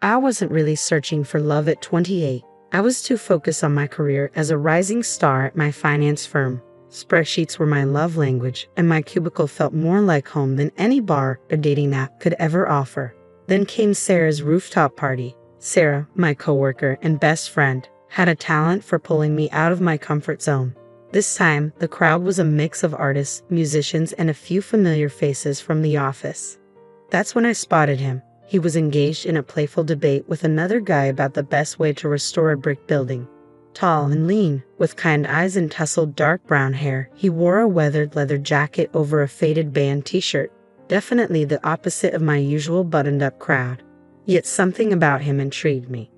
I wasn't really searching for love at 28. I was too focused on my career as a rising star at my finance firm. Spreadsheets were my love language, and my cubicle felt more like home than any bar or dating app could ever offer. Then came Sarah's rooftop party. Sarah, my coworker and best friend, had a talent for pulling me out of my comfort zone. This time, the crowd was a mix of artists, musicians, and a few familiar faces from the office. That's when I spotted him. He was engaged in a playful debate with another guy about the best way to restore a brick building. Tall and lean, with kind eyes and tousled dark brown hair, he wore a weathered leather jacket over a faded band t-shirt. Definitely the opposite of my usual buttoned-up crowd. Yet something about him intrigued me.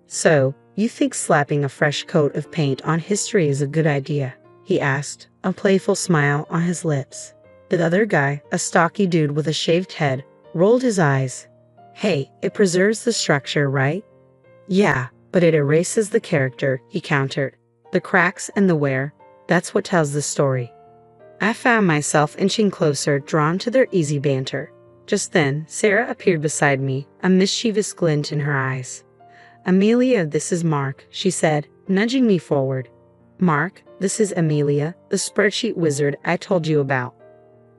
"So, you think slapping a fresh coat of paint on history is a good idea?" he asked, a playful smile on his lips. The other guy, a stocky dude with a shaved head, rolled his eyes. "Hey, it preserves the structure, right?" "Yeah, but it erases the character," he countered. "The cracks and the wear, that's what tells the story." I found myself inching closer, drawn to their easy banter. Just then, Sarah appeared beside me, a mischievous glint in her eyes. "Amelia, this is Mark," she said, nudging me forward. "Mark, this is Amelia, the spreadsheet wizard I told you about."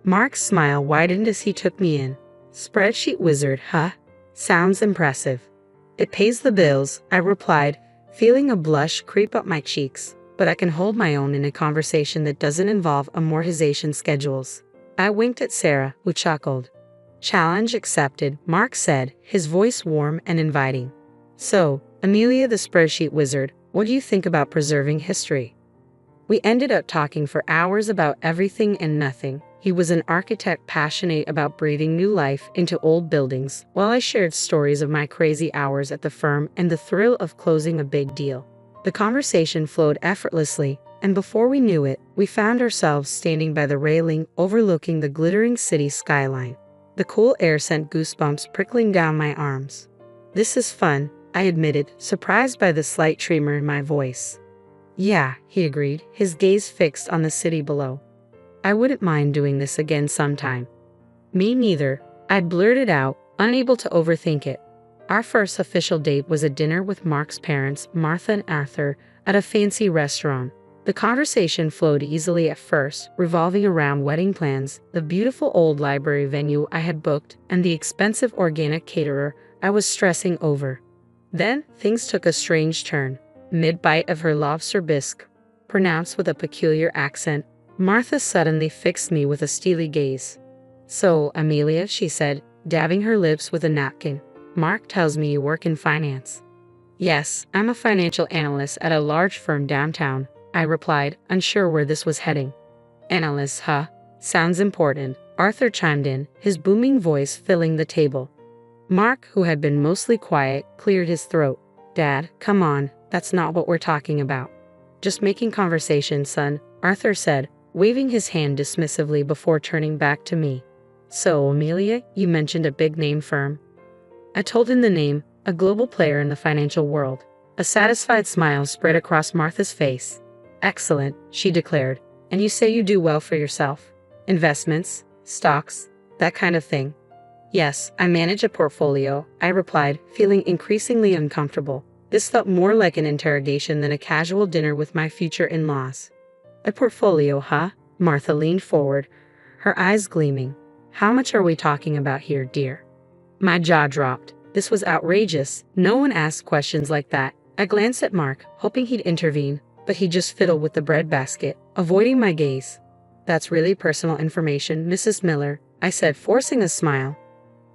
Mark's smile widened as he took me in. "Spreadsheet wizard, huh? Sounds impressive." "It pays the bills," I replied, feeling a blush creep up my cheeks, "but I can hold my own in a conversation that doesn't involve amortization schedules." I winked at Sarah, who chuckled. "Challenge accepted," Mark said, his voice warm and inviting. "So, Amelia the spreadsheet wizard, what do you think about preserving history?" We ended up talking for hours about everything and nothing. He was an architect passionate about breathing new life into old buildings, while I shared stories of my crazy hours at the firm and the thrill of closing a big deal. The conversation flowed effortlessly, and before we knew it, we found ourselves standing by the railing overlooking the glittering city skyline. The cool air sent goosebumps prickling down my arms. "This is fun," I admitted, surprised by the slight tremor in my voice. "Yeah," he agreed, his gaze fixed on the city below. "I wouldn't mind doing this again sometime." "Me neither," I blurted out, unable to overthink it. Our first official date was a dinner with Mark's parents, Martha and Arthur, at a fancy restaurant. The conversation flowed easily at first, revolving around wedding plans, the beautiful old library venue I had booked, and the expensive organic caterer I was stressing over. Then, things took a strange turn. Mid-bite of her lobster bisque, pronounced with a peculiar accent, Martha suddenly fixed me with a steely gaze. "So, Amelia," she said, dabbing her lips with a napkin, "Mark tells me you work in finance." "Yes, I'm a financial analyst at a large firm downtown," I replied, unsure where this was heading. "Analyst, huh? Sounds important," Arthur chimed in, his booming voice filling the table. Mark, who had been mostly quiet, cleared his throat. "Dad, come on, that's not what we're talking about." "Just making conversation, son," Arthur said, waving his hand dismissively before turning back to me. "So, Amelia, you mentioned a big-name firm." I told him the name, a global player in the financial world. A satisfied smile spread across Martha's face. "Excellent," she declared. "And you say you do well for yourself? Investments, stocks, that kind of thing?" "Yes, I manage a portfolio," I replied, feeling increasingly uncomfortable. This felt more like an interrogation than a casual dinner with my future in-laws. "A portfolio, huh?" Martha leaned forward, her eyes gleaming. "How much are we talking about here, dear?" My jaw dropped. This was outrageous. No one asked questions like that. I glanced at Mark, hoping he'd intervene, but he just fiddled with the breadbasket, avoiding my gaze. "That's really personal information, Mrs. Miller," I said, forcing a smile.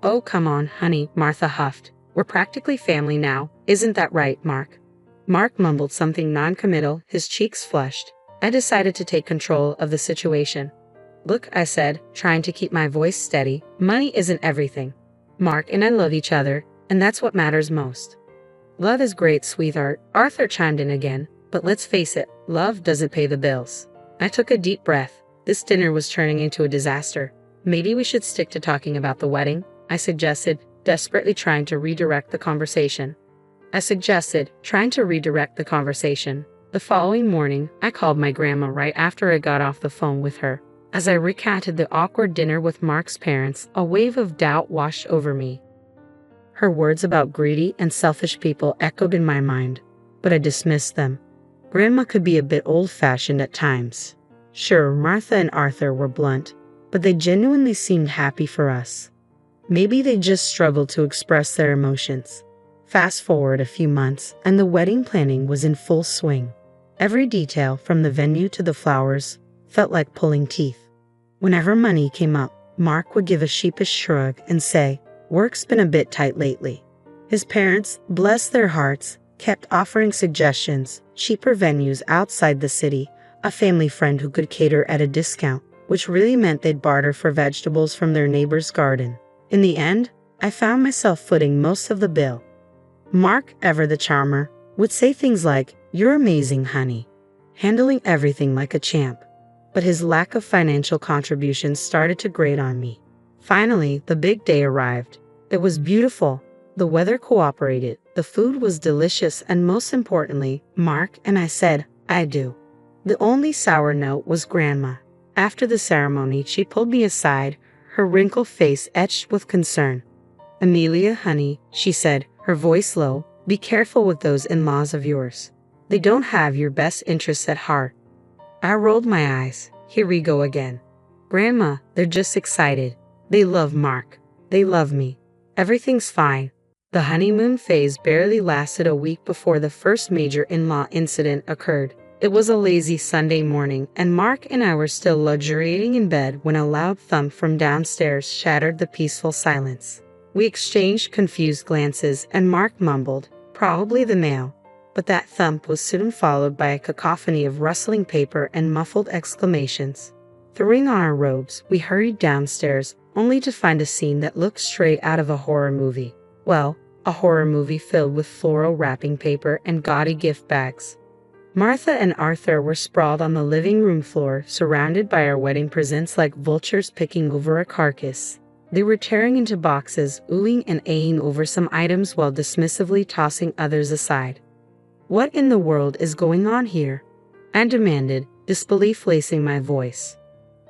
"Oh, come on, honey," Martha huffed. "We're practically family now, isn't that right, Mark?" Mark mumbled something non-committal, his cheeks flushed. I decided to take control of the situation. "Look," I said, trying to keep my voice steady, "money isn't everything. Mark and I love each other, and that's what matters most." "Love is great, sweetheart," Arthur chimed in again, "but let's face it, love doesn't pay the bills." I took a deep breath. This dinner was turning into a disaster. "Maybe we should stick to talking about the wedding," I suggested, desperately trying to redirect the conversation. The following morning, I called my grandma right after I got off the phone with her. As I recounted the awkward dinner with Mark's parents, a wave of doubt washed over me. Her words about greedy and selfish people echoed in my mind, but I dismissed them. Grandma could be a bit old-fashioned at times. Sure, Martha and Arthur were blunt, but they genuinely seemed happy for us. Maybe they just struggled to express their emotions. Fast forward a few months, and the wedding planning was in full swing. Every detail, from the venue to the flowers, felt like pulling teeth. Whenever money came up, Mark would give a sheepish shrug and say, "Work's been a bit tight lately." His parents, bless their hearts, kept offering suggestions, cheaper venues outside the city, a family friend who could cater at a discount, which really meant they'd barter for vegetables from their neighbor's garden. In the end, I found myself footing most of the bill. Mark, ever the charmer, would say things like, "You're amazing, honey," handling everything like a champ. But his lack of financial contributions started to grate on me. Finally, the big day arrived. It was beautiful. The weather cooperated, the food was delicious, and most importantly, Mark and I said, "I do." The only sour note was Grandma. After the ceremony, she pulled me aside, her wrinkled face etched with concern. "Amelia, honey," she said, her voice low, "be careful with those in-laws of yours. They don't have your best interests at heart." I rolled my eyes. Here we go again. "Grandma, they're just excited. They love Mark. They love me. Everything's fine." The honeymoon phase barely lasted a week before the first major in-law incident occurred. It was a lazy Sunday morning, and Mark and I were still luxuriating in bed when a loud thump from downstairs shattered the peaceful silence. We exchanged confused glances, and Mark mumbled, "Probably the mail." But that thump was soon followed by a cacophony of rustling paper and muffled exclamations. Throwing on our robes, we hurried downstairs, only to find a scene that looked straight out of a horror movie. Well, a horror movie filled with floral wrapping paper and gaudy gift bags. Martha and Arthur were sprawled on the living room floor, surrounded by our wedding presents like vultures picking over a carcass. They were tearing into boxes, oohing and ahhing over some items while dismissively tossing others aside. "What in the world is going on here?" I demanded, disbelief lacing my voice.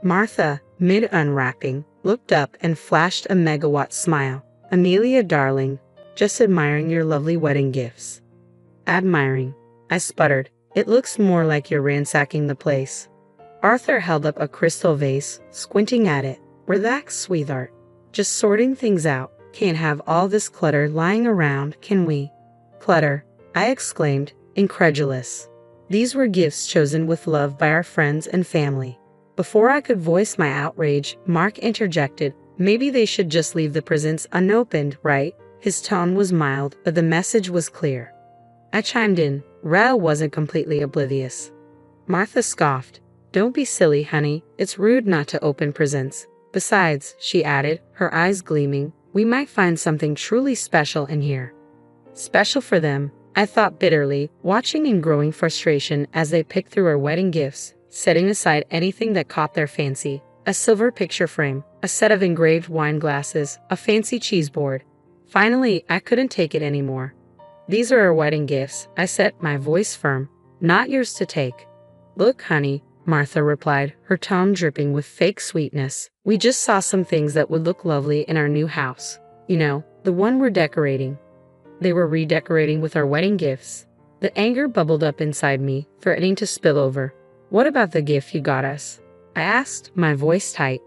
Martha, mid-unwrapping, looked up and flashed a megawatt smile. "Amelia, darling, just admiring your lovely wedding gifts." "Admiring?" I sputtered. "It looks more like you're ransacking the place." Arthur held up a crystal vase, squinting at it. "Relax, sweetheart. Just sorting things out. Can't have all this clutter lying around, can we?" "Clutter?" I exclaimed, incredulous. These were gifts chosen with love by our friends and family. Before I could voice my outrage, Mark interjected, "Maybe they should just leave the presents unopened, right?" His tone was mild, but the message was clear. I chimed in. Rael wasn't completely oblivious. Martha scoffed. "Don't be silly, honey. It's rude not to open presents. Besides," she added, her eyes gleaming, "we might find something truly special in here." Special for them, I thought bitterly, watching in growing frustration as they picked through our wedding gifts, setting aside anything that caught their fancy. A silver picture frame, a set of engraved wine glasses, a fancy cheese board. Finally, I couldn't take it anymore. "These are our wedding gifts," I said, my voice firm. "Not yours to take." "Look, honey," Martha replied, her tone dripping with fake sweetness. "We just saw some things that would look lovely in our new house. You know, the one we're decorating." They were redecorating with our wedding gifts. The anger bubbled up inside me, threatening to spill over. "What about the gift you got us?" I asked, my voice tight.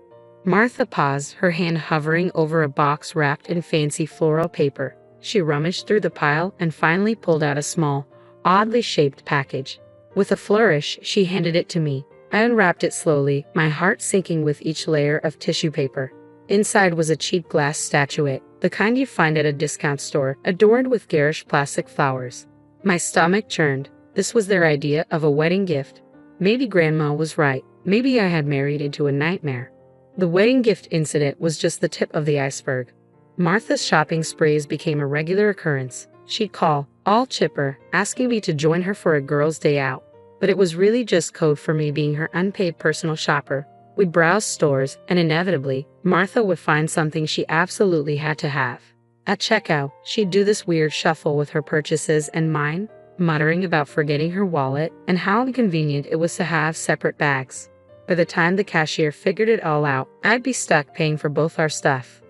Martha paused, her hand hovering over a box wrapped in fancy floral paper. She rummaged through the pile and finally pulled out a small, oddly shaped package. With a flourish, she handed it to me. I unwrapped it slowly, my heart sinking with each layer of tissue paper. Inside was a cheap glass statuette, the kind you find at a discount store, adorned with garish plastic flowers. My stomach churned. This was their idea of a wedding gift. Maybe Grandma was right. Maybe I had married into a nightmare. The wedding gift incident was just the tip of the iceberg. Martha's shopping sprees became a regular occurrence. She'd call, all chipper, asking me to join her for a girls' day out. But it was really just code for me being her unpaid personal shopper. We'd browse stores, and inevitably, Martha would find something she absolutely had to have. At checkout, she'd do this weird shuffle with her purchases and mine, muttering about forgetting her wallet and how inconvenient it was to have separate bags. By the time the cashier figured it all out, I'd be stuck paying for both our stuff.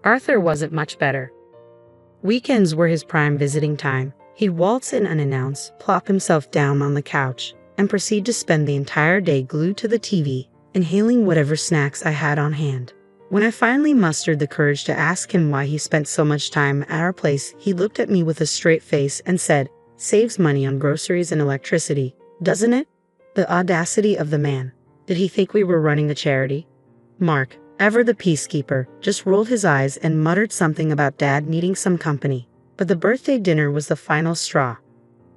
Arthur wasn't much better. Weekends were his prime visiting time. He'd waltz in unannounced, plop himself down on the couch, and proceed to spend the entire day glued to the TV, inhaling whatever snacks I had on hand. When I finally mustered the courage to ask him why he spent so much time at our place, he looked at me with a straight face and said, "Saves money on groceries and electricity, doesn't it?" The audacity of the man. Did he think we were running a charity? Mark, ever the peacekeeper, just rolled his eyes and muttered something about Dad needing some company. But the birthday dinner was the final straw.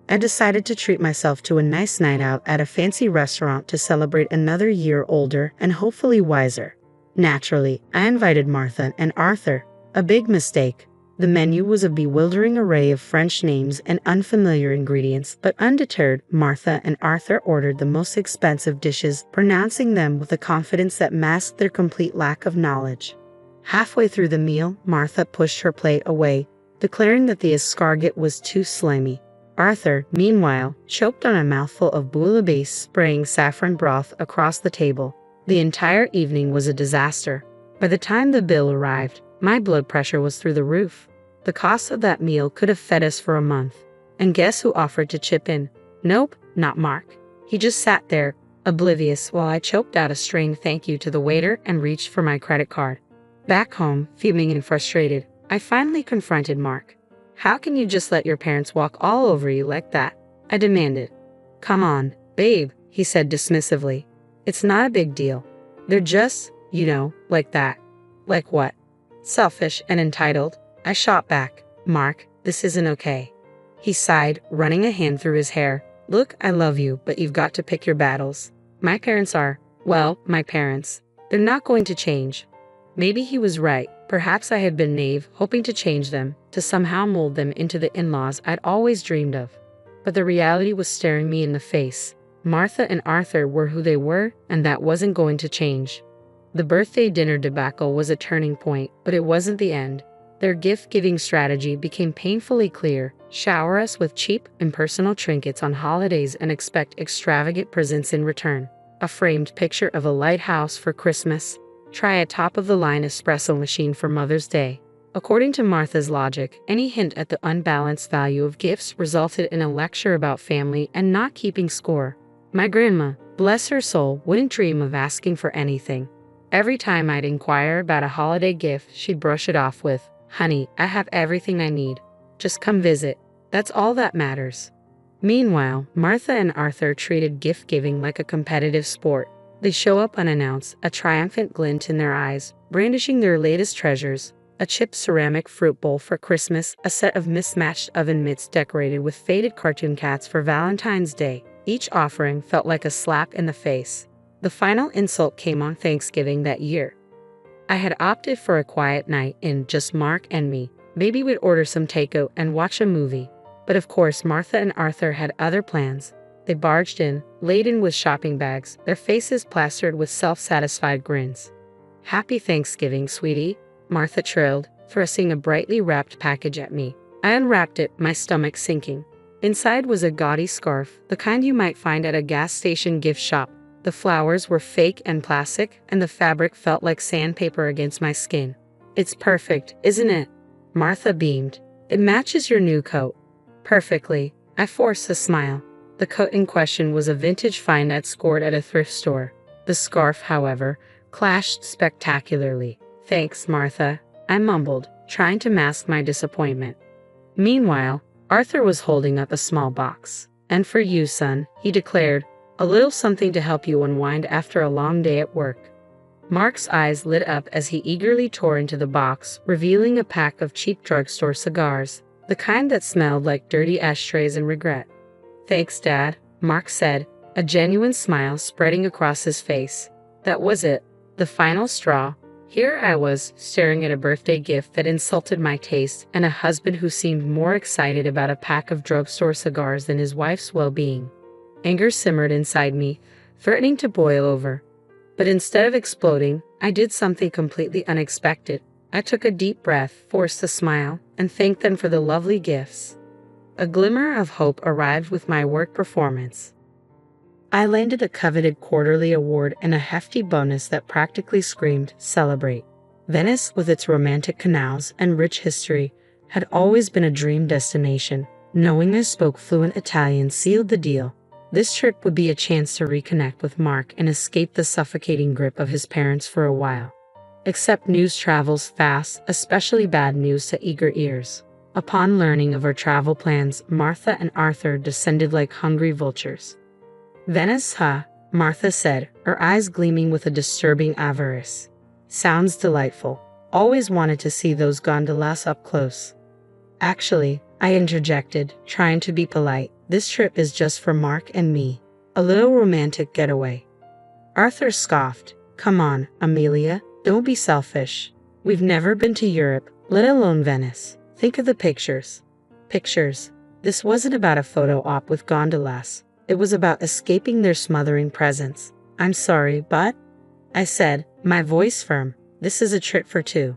I decided to treat myself to a nice night out at a fancy restaurant to celebrate another year older and hopefully wiser. Naturally, I invited Martha and Arthur. A big mistake. The menu was a bewildering array of French names and unfamiliar ingredients, but undeterred, Martha and Arthur ordered the most expensive dishes, pronouncing them with a confidence that masked their complete lack of knowledge. Halfway through the meal, Martha pushed her plate away, declaring that the escargot was too slimy. Arthur, meanwhile, choked on a mouthful of bouillabaisse, spraying saffron broth across the table. The entire evening was a disaster. By the time the bill arrived, my blood pressure was through the roof. The cost of that meal could have fed us for a month. And guess who offered to chip in? Nope, not Mark. He just sat there, oblivious, while I choked out a strained thank you to the waiter and reached for my credit card. Back home, fuming and frustrated, I finally confronted Mark. "How can you just let your parents walk all over you like that?" I demanded. "Come on, babe," he said dismissively. "It's not a big deal. They're just, like that." "Like what?" "Selfish and entitled." I shot back. "Mark, this isn't okay." He sighed, running a hand through his hair. "Look, I love you, but you've got to pick your battles. My parents are, well, my parents. They're not going to change." Maybe he was right. Perhaps I had been naive, hoping to change them, to somehow mold them into the in-laws I'd always dreamed of. But the reality was staring me in the face. Martha and Arthur were who they were, and that wasn't going to change. The birthday dinner debacle was a turning point, but it wasn't the end. Their gift-giving strategy became painfully clear. Shower us with cheap, impersonal trinkets on holidays and expect extravagant presents in return. A framed picture of a lighthouse for Christmas. Try a top-of-the-line espresso machine for Mother's Day. According to Martha's logic, any hint at the unbalanced value of gifts resulted in a lecture about family and not keeping score. My grandma, bless her soul, wouldn't dream of asking for anything. Every time I'd inquire about a holiday gift, she'd brush it off with, "Honey, I have everything I need. Just come visit. That's all that matters." Meanwhile, Martha and Arthur treated gift-giving like a competitive sport. They show up unannounced, a triumphant glint in their eyes, brandishing their latest treasures. A chipped ceramic fruit bowl for Christmas, a set of mismatched oven mitts decorated with faded cartoon cats for Valentine's Day. Each offering felt like a slap in the face. The final insult came on Thanksgiving that year. I had opted for a quiet night in just Mark and me. Maybe we'd order some takeout and watch a movie. But of course, Martha and Arthur had other plans. They barged in, laden with shopping bags, their faces plastered with self-satisfied grins. "Happy Thanksgiving, sweetie," Martha trilled, thrusting a brightly wrapped package at me. I unwrapped it, my stomach sinking. Inside was a gaudy scarf, the kind you might find at a gas station gift shop. The flowers were fake and plastic, and the fabric felt like sandpaper against my skin. "It's perfect, isn't it?" Martha beamed. "It matches your new coat." "Perfectly." I forced a smile. The coat in question was a vintage find I'd scored at a thrift store. The scarf, however, clashed spectacularly. "Thanks, Martha," I mumbled, trying to mask my disappointment. Meanwhile, Arthur was holding up a small box. "And for you, son," he declared, "a little something to help you unwind after a long day at work." Mark's eyes lit up as he eagerly tore into the box, revealing a pack of cheap drugstore cigars, the kind that smelled like dirty ashtrays and regret. "Thanks, Dad," Mark said, a genuine smile spreading across his face. That was it, the final straw. Here I was, staring at a birthday gift that insulted my taste and a husband who seemed more excited about a pack of drugstore cigars than his wife's well-being. Anger simmered inside me, threatening to boil over. But instead of exploding, I did something completely unexpected. I took a deep breath, forced a smile, and thanked them for the lovely gifts. A glimmer of hope arrived with my work performance. I landed a coveted quarterly award and a hefty bonus that practically screamed, "Celebrate." Venice, with its romantic canals and rich history, had always been a dream destination. Knowing I spoke fluent Italian sealed the deal. This trip would be a chance to reconnect with Mark and escape the suffocating grip of his parents for a while. Except news travels fast, especially bad news to eager ears. Upon learning of our travel plans, Martha and Arthur descended like hungry vultures. "Venice, huh?" Martha said, her eyes gleaming with a disturbing avarice. "Sounds delightful. Always wanted to see those gondolas up close." "Actually," I interjected, trying to be polite, "this trip is just for Mark and me. A little romantic getaway." Arthur scoffed. "Come on, Amelia, don't be selfish. We've never been to Europe, let alone Venice. Think of the pictures." Pictures. This wasn't about a photo op with gondolas. It was about escaping their smothering presence. "I'm sorry, but," I said, my voice firm, "this is a trip for two."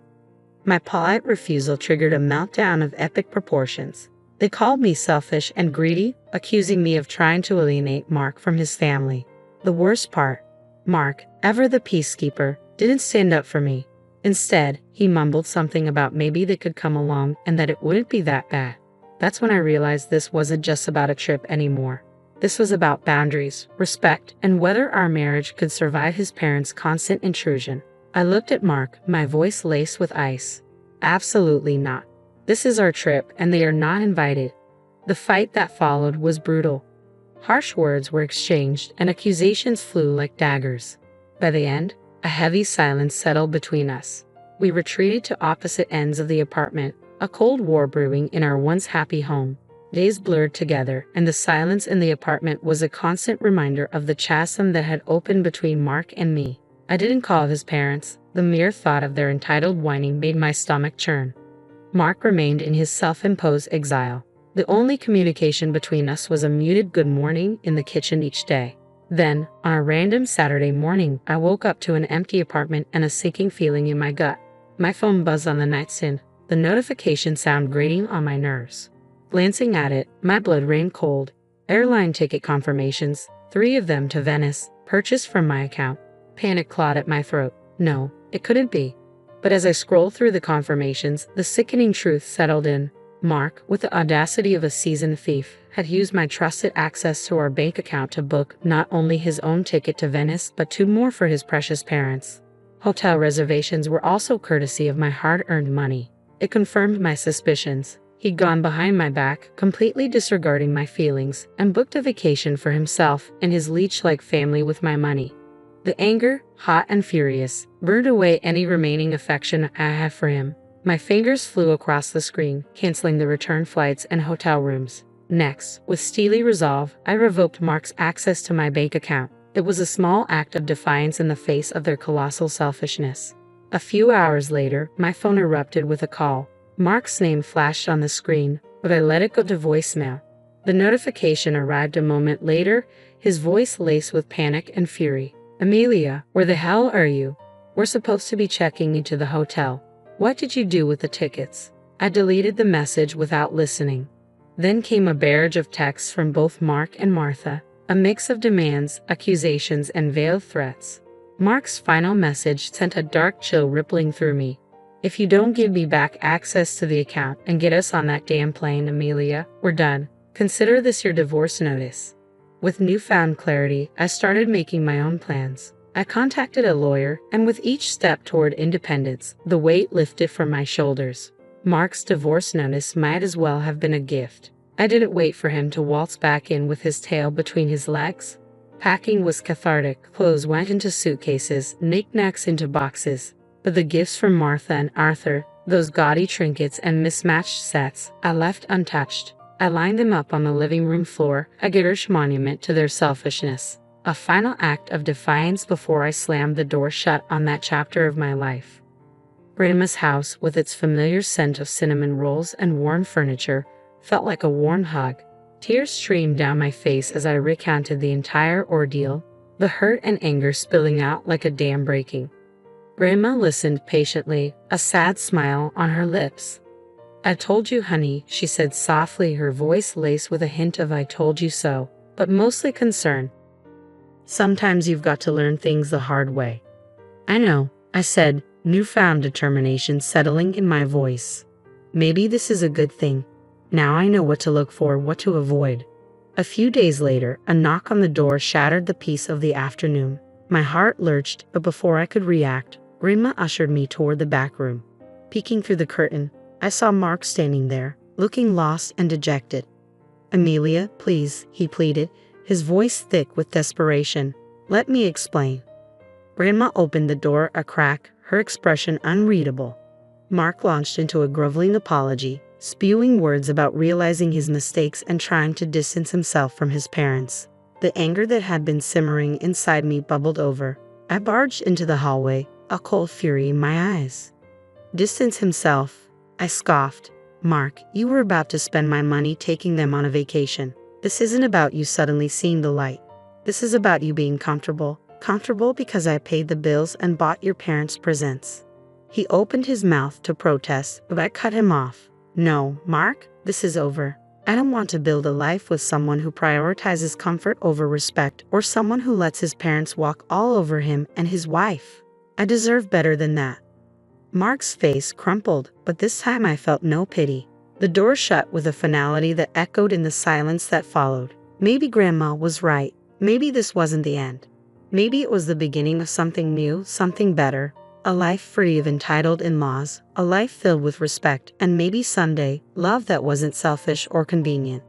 My polite refusal triggered a meltdown of epic proportions. They called me selfish and greedy, accusing me of trying to alienate Mark from his family. The worst part, Mark, ever the peacekeeper, didn't stand up for me. Instead, he mumbled something about maybe they could come along and that it wouldn't be that bad. That's when I realized this wasn't just about a trip anymore. This was about boundaries, respect, and whether our marriage could survive his parents' constant intrusion. I looked at Mark, my voice laced with ice. "Absolutely not. This is our trip, and they are not invited." The fight that followed was brutal. Harsh words were exchanged, and accusations flew like daggers. By the end, a heavy silence settled between us. We retreated to opposite ends of the apartment, a cold war brewing in our once happy home. Days blurred together, and the silence in the apartment was a constant reminder of the chasm that had opened between Mark and me. I didn't call his parents. The mere thought of their entitled whining made my stomach churn. Mark remained in his self-imposed exile. The only communication between us was a muted good morning in the kitchen each day. Then, on a random Saturday morning, I woke up to an empty apartment and a sinking feeling in my gut. My phone buzzed on the nightstand, the notification sound grating on my nerves. Glancing at it, my blood ran cold. Airline ticket confirmations, 3 of them to Venice, purchased from my account. Panic clawed at my throat. No, it couldn't be. But as I scrolled through the confirmations, the sickening truth settled in. Mark, with the audacity of a seasoned thief, had used my trusted access to our bank account to book not only his own ticket to Venice, but 2 more for his precious parents. Hotel reservations were also courtesy of my hard-earned money. It confirmed my suspicions. He'd gone behind my back, completely disregarding my feelings, and booked a vacation for himself and his leech-like family with my money. The anger, hot and furious, burned away any remaining affection I had for him. My fingers flew across the screen, canceling the return flights and hotel rooms. Next, with steely resolve, I revoked Mark's access to my bank account. It was a small act of defiance in the face of their colossal selfishness. A few hours later, my phone erupted with a call. Mark's name flashed on the screen, but I let it go to voicemail. The notification arrived a moment later, his voice laced with panic and fury. "Amelia, where the hell are you? We're supposed to be checking into the hotel. What did you do with the tickets?" I deleted the message without listening. Then came a barrage of texts from both Mark and Martha, a mix of demands, accusations, and veiled threats. Mark's final message sent a dark chill rippling through me. "If you don't give me back access to the account and get us on that damn plane, Amelia, we're done. Consider this your divorce notice." With newfound clarity, I started making my own plans. I contacted a lawyer, and with each step toward independence, the weight lifted from my shoulders. Mark's divorce notice might as well have been a gift. I didn't wait for him to waltz back in with his tail between his legs. Packing was cathartic. Clothes went into suitcases, knickknacks into boxes. But the gifts from Martha and Arthur, those gaudy trinkets and mismatched sets, I left untouched. I lined them up on the living room floor, a garish monument to their selfishness. A final act of defiance before I slammed the door shut on that chapter of my life. Grandma's house, with its familiar scent of cinnamon rolls and worn furniture, felt like a warm hug. Tears streamed down my face as I recounted the entire ordeal, the hurt and anger spilling out like a dam breaking. Grandma listened patiently, a sad smile on her lips. "I told you, honey," she said softly, her voice laced with a hint of "I told you so," but mostly concern. "Sometimes you've got to learn things the hard way." "I know," I said, newfound determination settling in my voice. Maybe this is a good thing. Now I know what to look for, what to avoid. A few days later, a knock on the door shattered the peace of the afternoon. My heart lurched, but before I could react, Grandma ushered me toward the back room. Peeking through the curtain, I saw Mark standing there, looking lost and dejected. "Amelia, please," he pleaded, his voice thick with desperation. "Let me explain." Grandma opened the door a crack, her expression unreadable. Mark launched into a groveling apology, spewing words about realizing his mistakes and trying to distance himself from his parents. The anger that had been simmering inside me bubbled over. I barged into the hallway, a cold fury in my eyes. "Distance himself," I scoffed. "Mark, you were about to spend my money taking them on a vacation. This isn't about you suddenly seeing the light. This is about you being comfortable. Comfortable because I paid the bills and bought your parents presents." He opened his mouth to protest, but I cut him off. "No, Mark, this is over. I don't want to build a life with someone who prioritizes comfort over respect or someone who lets his parents walk all over him and his wife. I deserve better than that." Mark's face crumpled, but this time I felt no pity. The door shut with a finality that echoed in the silence that followed. Maybe Grandma was right. Maybe this wasn't the end. Maybe it was the beginning of something new, something better. A life free of entitled in-laws, a life filled with respect, and maybe someday, love that wasn't selfish or convenient.